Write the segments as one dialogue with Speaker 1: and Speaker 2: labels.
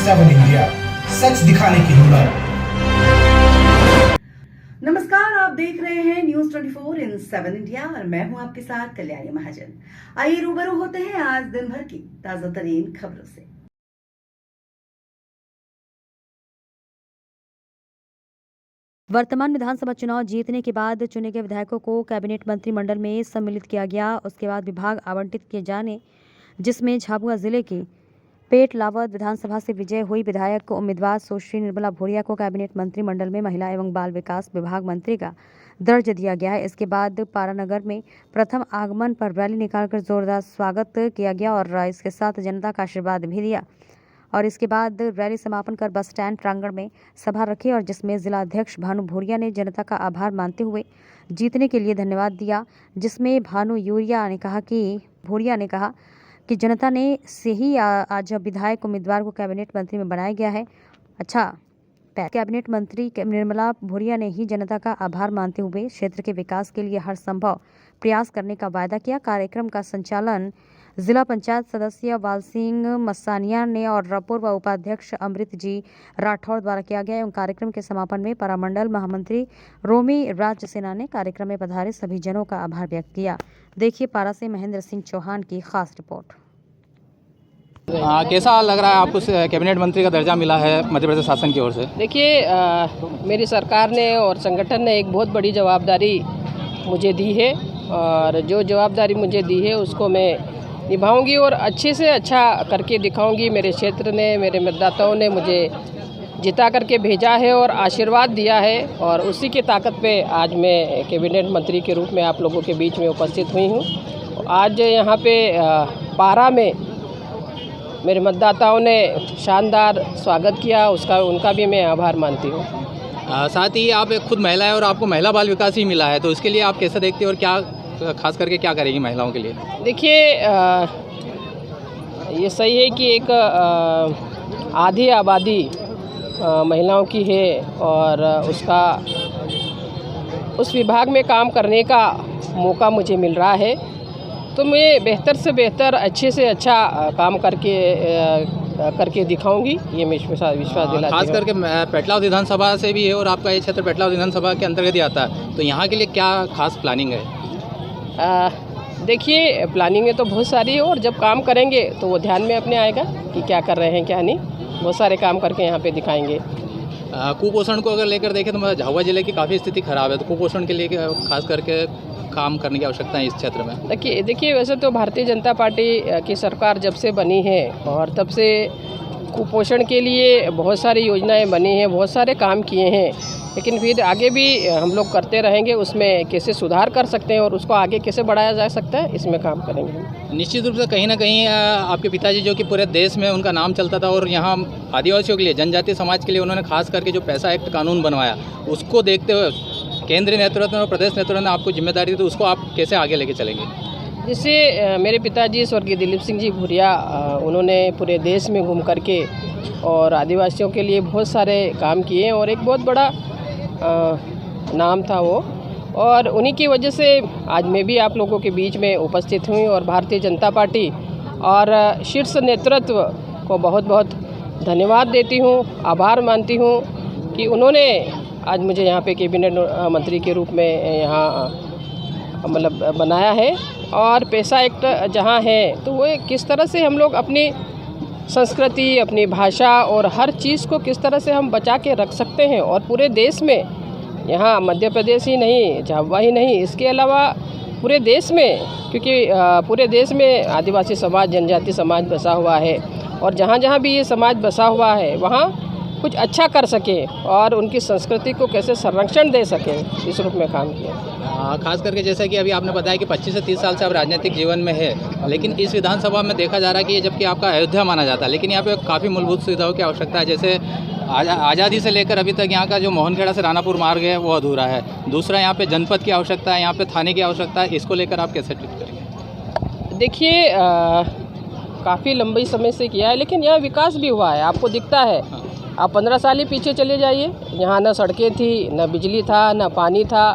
Speaker 1: 7 India, सच दिखाने की हिम्मत।
Speaker 2: नमस्कार, आप देख रहे हैं न्यूज 24 इन 7 इंडिया और मैं हूं आपके साथ कल्याणी महाजन। आइए रूबरू होते हैं आज दिन भर की ताजा तरीन खबरों से।
Speaker 3: वर्तमान विधानसभा चुनाव जीतने के बाद चुने गए विधायकों को कैबिनेट मंत्रिमंडल में सम्मिलित किया गया। उसके बाद विभाग आवंटित किए जाने, जिसमें झाबुआ जिले की पेटलावद विधानसभा से विजय हुई विधायक उम्मीदवार सुश्री निर्मला भूरिया को कैबिनेट मंत्रिमंडल में महिला एवं बाल विकास विभाग मंत्री का दर्जा दिया गया है। इसके बाद पारानगर में प्रथम आगमन पर रैली निकालकर जोरदार स्वागत किया गया और इसके साथ जनता का आशीर्वाद भी दिया। और इसके बाद रैली समापन कर बस स्टैंड प्रांगण में सभा रखी और जिसमें जिला अध्यक्ष भानु भूरिया ने जनता का आभार मानते हुए जीतने के लिए धन्यवाद दिया। जिसमें भानु भूरिया ने कहा कि जनता ने से ही आज विधायक उम्मीदवार को कैबिनेट मंत्री में बनाया गया है। कैबिनेट मंत्री निर्मला भूरिया ने ही जनता का आभार मानते हुए क्षेत्र के विकास के लिए हर संभव प्रयास करने का वायदा किया। कार्यक्रम का संचालन जिला पंचायत सदस्य वाल सिंह मसानिया ने और पूर्व उपाध्यक्ष अमृत जी राठौर द्वारा किया गया एवं कार्यक्रम के समापन में परामंडल महामंत्री रोमी राज सेना ने कार्यक्रम में पधारे सभी जनों का आभार व्यक्त किया। देखिए पारा से महेंद्र सिंह चौहान की खास रिपोर्ट।
Speaker 4: कैसा लग रहा है आपको कैबिनेट मंत्री का दर्जा मिला है मध्य प्रदेश शासन की ओर से?
Speaker 5: देखिए, मेरी सरकार ने और संगठन ने एक बहुत बड़ी जवाबदारी मुझे दी है और जो जवाबदारी मुझे दी है उसको मैं निभाऊंगी और अच्छे से अच्छा करके दिखाऊंगी। मेरे क्षेत्र ने, मेरे मतदाताओं ने मुझे जिता करके भेजा है और आशीर्वाद दिया है और उसी की ताकत पे आज मैं कैबिनेट मंत्री के रूप में आप लोगों के बीच में उपस्थित हुई हूँ। आज यहाँ पे पारा में मेरे मतदाताओं ने शानदार स्वागत किया, उनका भी मैं आभार मानती हूँ।
Speaker 4: साथ ही आप एक खुद महिला है और आपको महिला बाल विकास ही मिला है, तो इसके लिए आप कैसे देखते हैं और क्या खास करके क्या करेगी महिलाओं के लिए? देखिए,
Speaker 5: ये सही है कि एक आधी आबादी महिलाओं की है और उस विभाग में काम करने का मौका मुझे मिल रहा है, तो मैं बेहतर से बेहतर अच्छे से अच्छा काम करके दिखाऊंगी, ये मैं विश्वास दिलाती हूँ।
Speaker 4: खास करके पेटलावद विधानसभा से भी है और आपका ये क्षेत्र पेटलावद विधानसभा के अंतर्गत ही आता है, तो यहाँ के लिए क्या खास प्लानिंग है?
Speaker 5: देखिए, प्लानिंग में तो बहुत सारी है और जब काम करेंगे तो वो ध्यान में अपने आएगा कि क्या कर रहे हैं क्या नहीं। बहुत सारे काम करके यहाँ पे दिखाएंगे।
Speaker 4: कुपोषण को अगर लेकर देखें तो झाबुआ जिले की काफ़ी स्थिति खराब है, तो कुपोषण के लिए खास करके काम करने की आवश्यकता है इस क्षेत्र में?
Speaker 5: देखिए वैसे तो भारतीय जनता पार्टी की सरकार जब से बनी है और तब से कुपोषण के लिए बहुत सारी योजनाएं बनी हैं, बहुत सारे काम किए हैं, लेकिन फिर आगे भी हम लोग करते रहेंगे। उसमें कैसे सुधार कर सकते हैं और उसको आगे कैसे बढ़ाया जा सकता है, इसमें काम करेंगे।
Speaker 4: निश्चित रूप से कहीं ना कहीं आपके पिताजी जो कि पूरे देश में उनका नाम चलता था और यहाँ आदिवासियों के लिए, जनजातीय समाज के लिए उन्होंने खास करके जो पैसा एक्ट कानून बनवाया, उसको देखते हुए केंद्रीय नेतृत्व और प्रदेश नेतृत्व ने आपको जिम्मेदारी दी, तो उसको आप कैसे आगे लेके चलेंगे?
Speaker 5: जैसे मेरे पिताजी स्वर्गीय दिलीप सिंह जी भूरिया, उन्होंने पूरे देश में घूम करके और आदिवासियों के लिए बहुत सारे काम किए और एक बहुत बड़ा नाम था वो, और उन्हीं की वजह से आज मैं भी आप लोगों के बीच में उपस्थित हुई और भारतीय जनता पार्टी और शीर्ष नेतृत्व को बहुत बहुत धन्यवाद देती हूँ, आभार मानती हूँ कि उन्होंने आज मुझे यहाँ पे कैबिनेट मंत्री के रूप में यहाँ मतलब बनाया है। और पैसा एक्ट जहाँ है तो वो किस तरह से हम लोग अपनी संस्कृति, अपनी भाषा और हर चीज़ को किस तरह से हम बचा के रख सकते हैं और पूरे देश में, यहाँ मध्य प्रदेश ही नहीं, झाबुआ ही नहीं, इसके अलावा पूरे देश में, क्योंकि पूरे देश में आदिवासी समाज, जनजाति समाज बसा हुआ है और जहाँ जहाँ भी ये समाज बसा हुआ है वहाँ कुछ अच्छा कर सके और उनकी संस्कृति को कैसे संरक्षण दे सके, इस रूप में काम किया।
Speaker 4: खास करके जैसा कि अभी आपने बताया कि 25 से 30 साल से आप राजनीतिक जीवन में है, लेकिन इस विधानसभा में देखा जा रहा है कि ये जबकि आपका अयोध्या माना जाता है, लेकिन यहाँ पे काफ़ी मूलभूत सुविधाओं की आवश्यकता है। जैसे आज़ादी से लेकर अभी तक यहाँ का जो मोहनखेड़ा से रानापुर मार्ग है वो अधूरा है। दूसरा, यहाँ पे जनपद की आवश्यकता है, यहाँ पे थाने की आवश्यकता है। इसको लेकर आप कैसे ट्रीट करेंगे?
Speaker 5: देखिए, काफ़ी लंबी समय से किया है, लेकिन यहाँ विकास भी हुआ है, आपको दिखता है। आप 15 साल ही पीछे चले जाइए, यहाँ ना सड़कें थी, ना बिजली था, ना पानी था,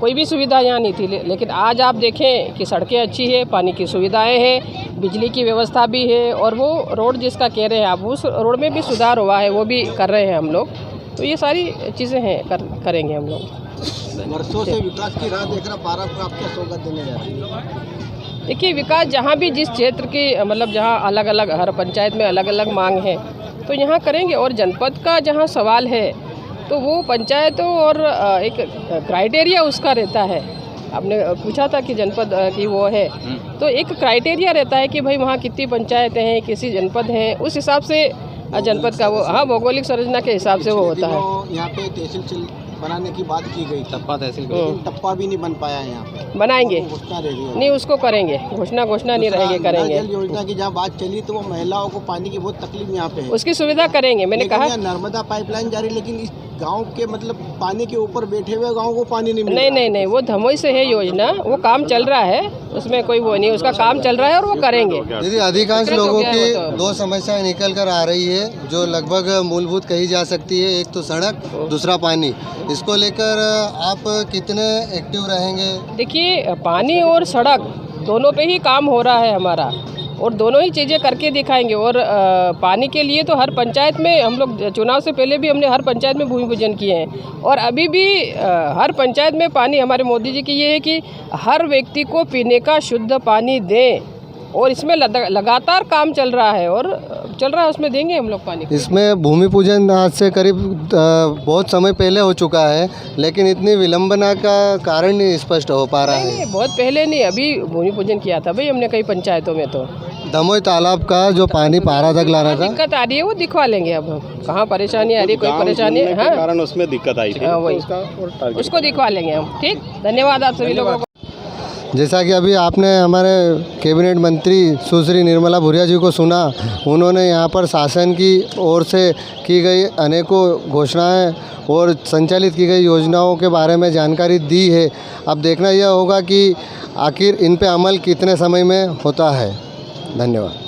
Speaker 5: कोई भी सुविधा यहाँ नहीं थी। लेकिन आज आप देखें कि सड़कें अच्छी है, पानी की सुविधाएं हैं, बिजली की व्यवस्था भी है, और वो रोड जिसका कह रहे हैं आप, उस रोड में भी सुधार हुआ है, वो भी कर रहे हैं हम लोग। तो ये सारी चीज़ें हैं, करेंगे हम लोग।
Speaker 6: वर्षों से विकास की राह देख रहा पारा को आप क्या सौगात देने जा रहे हैं?
Speaker 5: देखिए, विकास जहाँ भी जिस क्षेत्र की मतलब जहाँ अलग अलग हर पंचायत में अलग अलग मांग है तो यहाँ करेंगे। और जनपद का जहाँ सवाल है तो वो पंचायतों और एक क्राइटेरिया उसका रहता है। आपने पूछा था कि जनपद की वो है, तो एक क्राइटेरिया रहता है कि भाई वहाँ कितनी पंचायतें हैं, किसी जनपद हैं, उस हिसाब से जनपद का वो भौगोलिक संरचना के हिसाब से वो होता है।
Speaker 6: यहाँ पे तहसील बनाने की बात की गई,
Speaker 4: टप्पा तहसील,
Speaker 6: लेकिन टप्पा भी नहीं बन पाया है यहाँ पे।
Speaker 5: बनाएंगे,
Speaker 6: घोषणा रह गई
Speaker 5: नहीं उसको करेंगे, घोषणा नहीं रहेगी, करेंगे।
Speaker 6: जल योजना की जब बात चली तो वो महिलाओं को पानी की बहुत तकलीफ यहाँ पे है,
Speaker 5: उसकी सुविधा करेंगे। मैंने कहा
Speaker 6: नर्मदा पाइपलाइन जारी, लेकिन इस गांव के मतलब पानी के ऊपर बैठे हुए गांव को पानी नहीं मिल रहा।
Speaker 5: नहीं, वो धमोई से है योजना, वो काम चल रहा है, उसमें कोई वो नहीं, उसका काम चल रहा है और वो करेंगे।
Speaker 7: दीदी, अधिकांश लोगों की दो समस्याएं निकल कर आ रही है जो लगभग मूलभूत कही जा सकती है। एक तो सड़क, दूसरा पानी। इसको लेकर आप कितने एक्टिव रहेंगे? देखिए,
Speaker 5: पानी और सड़क दोनों पे ही काम हो रहा है हमारा, और दोनों ही चीज़ें करके दिखाएंगे। और पानी के लिए तो हर पंचायत में हम लोग, चुनाव से पहले भी हमने हर पंचायत में भूमि पूजन किए हैं, और अभी भी हर पंचायत में पानी, हमारे मोदी जी की ये है कि हर व्यक्ति को पीने का शुद्ध पानी दें, और इसमें लगातार काम चल रहा है, और चल रहा है, उसमें देंगे हम लोग पानी।
Speaker 7: इसमें भूमि पूजन आज से करीब बहुत समय पहले हो चुका है, लेकिन इतनी विलंबना का कारण नहीं स्पष्ट हो पा रहा है।
Speaker 5: बहुत पहले नहीं, अभी भूमि पूजन किया था भाई हमने कई पंचायतों में। तो
Speaker 7: दमोई तालाब का जो पानी पारा तक लाना था,
Speaker 5: दिक्कत आ रही है, वो दिखवा लेंगे। अब कहाँ परेशानी आ रही है, कोई परेशानी है, हाँ,
Speaker 8: कारण उसमें दिक्कत आई थी,
Speaker 5: वही उसको दिखवा लेंगे हम। ठीक, धन्यवाद आप सभी लोगों को।
Speaker 7: जैसा कि अभी आपने हमारे कैबिनेट मंत्री सुश्री निर्मला भूरिया जी को सुना, उन्होंने यहाँ पर शासन की ओर से की गई अनेकों घोषणाएं और संचालित की गई योजनाओं के बारे में जानकारी दी है। अब देखना यह होगा कि आखिर इन पे अमल कितने समय में होता है। धन्यवाद।